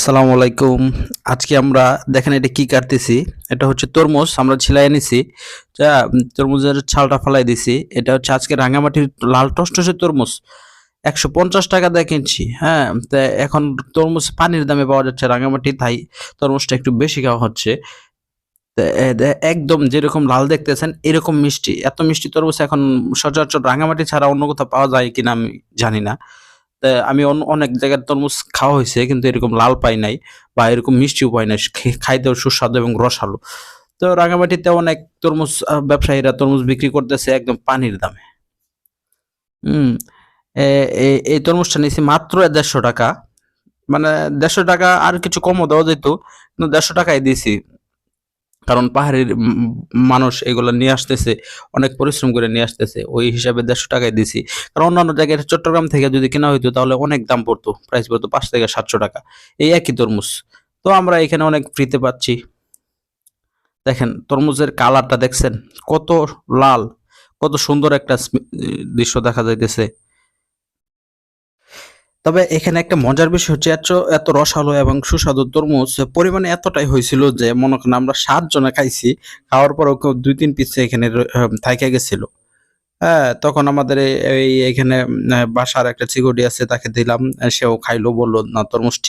আসসালামু আলাইকুম। আজকে আমরা দেখেন এটা কি কাটতেছি। এটা হচ্ছে তরমুজ আমরা ছিলায় নিছি। তরমুজের ছালটা ফালাই দিছি। এটা হচ্ছে আজকে রাঙামাটির লাল টসটসে তরমুজ। ৳১৫০ দিয়ে কিনছি। হ্যাঁ? তা এখন তরমুজ পানির দামে পাওয়া যাচ্ছে রাঙামাটি, তাই তরমুজটা একটু বেশি খাওয়া হচ্ছে। তা একদম যেরকম লাল দেখতেছেন এরকম মিষ্টি। এত মিষ্টি তরমুজ এখন সচরাচর রাঙামাটি ছাড়া অন্য কোথাও পাওয়া যায় কিনা আমি জানি না। তা আমি অনেক জায়গার তরমুজ খাওয়া হইছে কিন্তু এরকম লাল পাই নাই বা এরকম মিষ্টিও পাই নাই। খাইতেও সুস্বাদু এবং রসালো। তো রাঙামাটিতে অনেক তরমুজ ব্যবসায়ীরা তরমুজ বিক্রি করতেছে একদম পানির দামে। হুম? এ এ এই তরমুজটা নিছি মাত্র ৳১৫০ মানে ৳১৫০ আর কিছু কমও দেওয়া যেত। কিন্তু ৳১৫০ দিছি। কারণ পাহাড়ের মানুষ এগুলা নিয়ে আসতেছে, অনেক পরিশ্রম করে নিয়ে আসতেছে। ওই হিসাবে ৳১৫০ দিছি। কারণ অন্যান্য জায়গায় চট্টগ্রাম থেকে যদি কেনা হইতো তাহলে অনেক দাম পড়তো। প্রাইস পড়তো ৳৫০০-৭০০ এই একই তরমুজ। তো আমরা এখানে অনেক ফ্রিতে পাচ্ছি। দেখেন তরমুজের কালারটা দেখছেন? কত লাল, কত সুন্দর একটা দৃশ্য দেখা যাইতেছে। তবে এখানে একটা মজার বিষয় হচ্ছে এত রসালো এবং সুস্বাদু তরমুজ পরিমাণে এতটাই হয়েছিল যে মনে করেন আমরা ৭ জনে খাইছি। খাওয়ার পরেও কেউ ২-৩ পিস এখানে থাইকা গেছিল। হ্যাঁ, তখন আমাদের এখানে বাসার একটা চিকুটি আছে তাকে দিলাম। সেও খাইলো বলল, "না তরমুজ ঠিক"